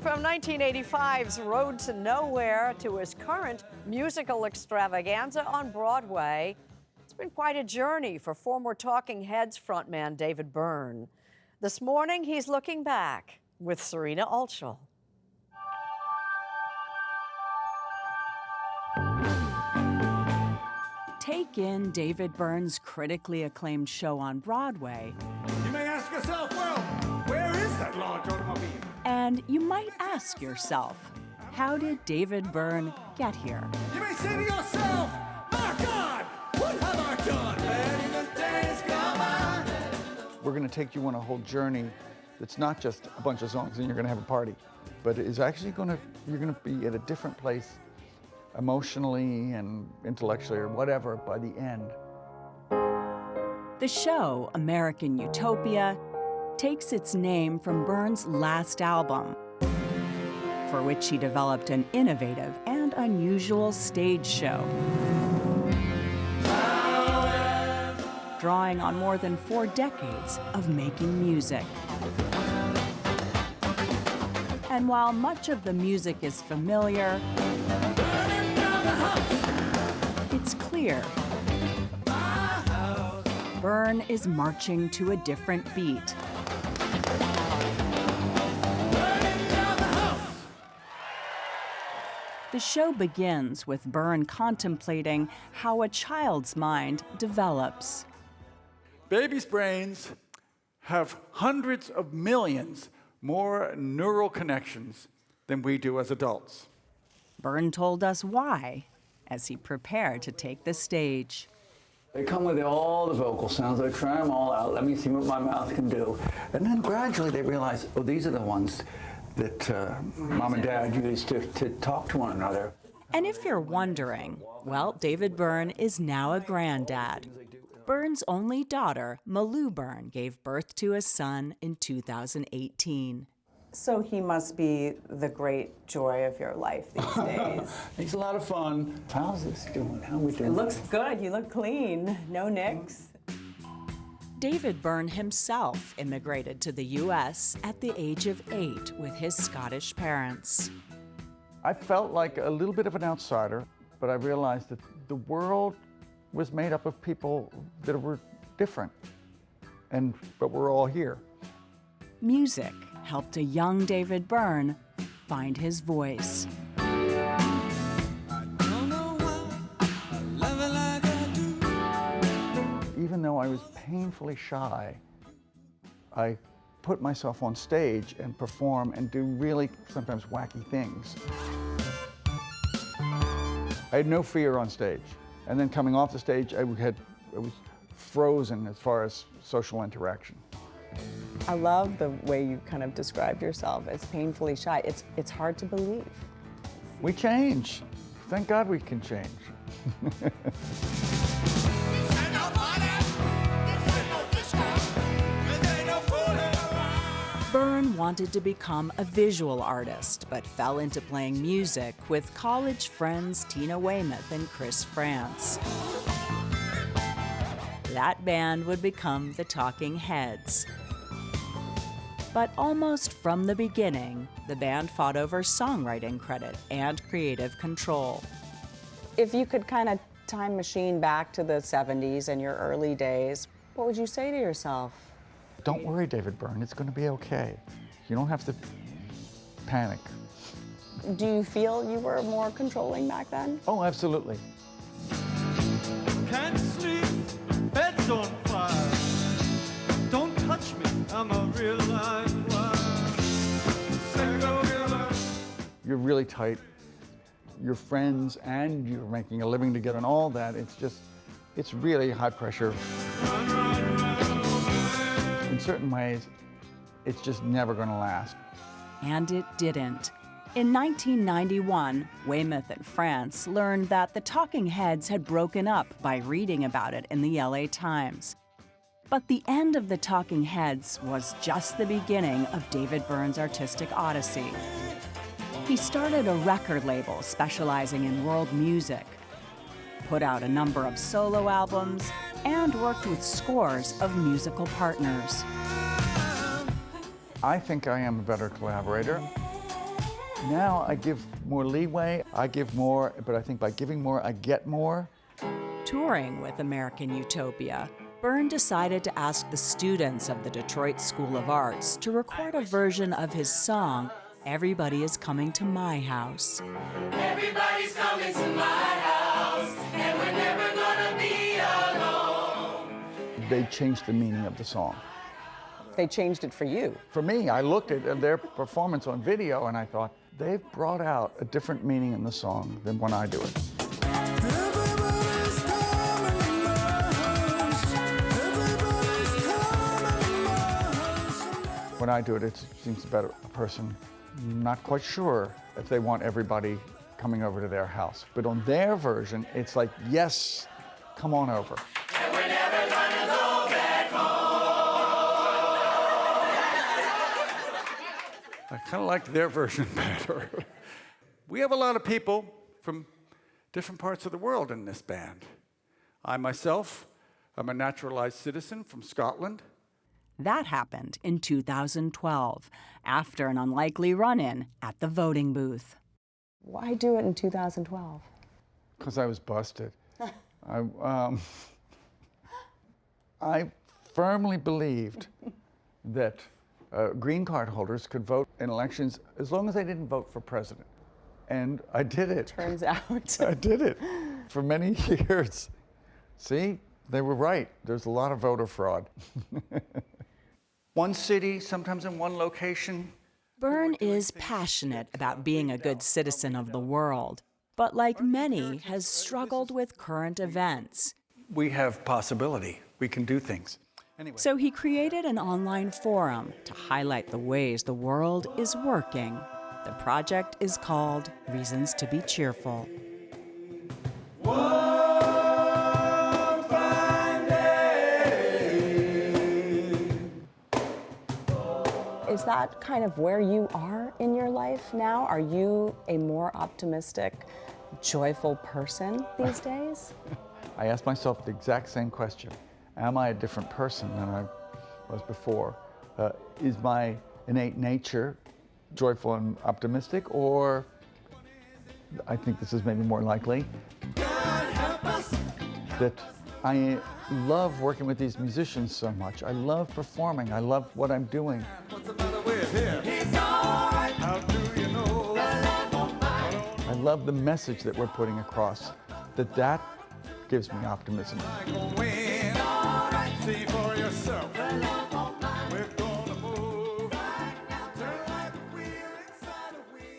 From 1985's Road to Nowhere to his current musical extravaganza on Broadway, it's been quite a journey for former Talking Heads frontman David Byrne. This morning, he's looking back with Serena Altschul. Take in David Byrne's critically acclaimed show on Broadway. You may ask yourself, well, where is that large automobile? And you might ask yourself, how did David Byrne get here? You may say to yourself, my God, what have I done? Many days gone by. We're going to take you on a whole journey that's not just a bunch of songs and you're going to have a party, but it is actually you're going to be at a different place emotionally and intellectually or whatever by the end. The show, American Utopia, takes its name from Byrne's last album, for which he developed an innovative and unusual stage show, drawing on more than 4 decades of making music. And while much of the music is familiar, it's clear Byrne is marching to a different beat. The show begins with Byrne contemplating how a child's mind develops. Babies' brains have hundreds of millions more neural connections than we do as adults. Byrne told us why as he prepared to take the stage. They come with all the vocal sounds. They try them all out. Let me see what my mouth can do. And then gradually they realize, oh, these are the ones that Mom and Dad used to talk to one another. And if you're wondering, well, David Byrne is now a granddad. Byrne's only daughter, Malou Byrne, gave birth to a son in 2018. So he must be the great joy of your life these days. He's a lot of fun. How's this doing? How are we doing? It looks good. You look clean. No nicks. David Byrne himself immigrated to the U.S. at the age of 8 with his Scottish parents. I felt like a little bit of an outsider, but I realized that the world was made up of people that were different, but we're all here. Music helped a young David Byrne find his voice. Even though I was painfully shy, I put myself on stage and perform and do really sometimes wacky things. I had no fear on stage. And then coming off the stage, I was frozen as far as social interaction. I love the way you kind of described yourself as painfully shy. It's hard to believe. We change. Thank God we can change. Byrne wanted to become a visual artist, but fell into playing music with college friends Tina Weymouth and Chris France. That band would become the Talking Heads. But almost from the beginning, the band fought over songwriting credit and creative control. If you could kind of time machine back to the 70s and your early days, what would you say to yourself? Don't worry, David Byrne, it's going to be okay. You don't have to panic. Do you feel you were more controlling back then? Oh, absolutely. Can't sleep, bed's on fire. Don't touch me, I'm a real live wire. You're really tight. You're friends and you're making a living together and all that. It's really high pressure. In certain ways, it's just never going to last. And it didn't. In 1991, Weymouth and France learned that the Talking Heads had broken up by reading about it in the LA Times. But the end of the Talking Heads was just the beginning of David Byrne's artistic odyssey. He started a record label specializing in world music, put out a number of solo albums, and worked with scores of musical partners. I think I am a better collaborator. Now I give more leeway, I give more, but I think by giving more, I get more. Touring with American Utopia, Byrne decided to ask the students of the Detroit School of Arts to record a version of his song, Everybody is Coming to My House. Everybody's coming to my house, and we're never gonna be alone. They changed the meaning of the song. They changed it for you. For me, I looked at their performance on video and I thought, they've brought out a different meaning in the song than when I do it. When I do it, it seems about a person not quite sure if they want everybody coming over to their house. But on their version, it's like, yes, come on over. And we're never gonna go back home. I kind of liked their version better. We have a lot of people from different parts of the world in this band. I myself am a naturalized citizen from Scotland. That happened in 2012, after an unlikely run-in at the voting booth. Why do it in 2012? Because I was busted. I firmly believed that green card holders could vote in elections as long as they didn't vote for president. And I did it. Turns out. I did it for many years. See, they were right. There's a lot of voter fraud. One city, sometimes in one location. Byrne is passionate about being a good citizen of the world, but like many, has struggled with current events. We have possibility. We can do things. Anyway. So he created an online forum to highlight the ways the world is working. The project is called Reasons to Be Cheerful. Is that kind of where you are in your life now? Are you a more optimistic, joyful person these days? I asked myself the exact same question. Am I a different person than I was before? Is my innate nature joyful and optimistic, or I think this is maybe more likely, that I love working with these musicians so much. I love performing. I love what I'm doing. What's the matter with him? He's all right. How do you know? I love the message that we're putting across, that gives me optimism. I gonna win. All right. See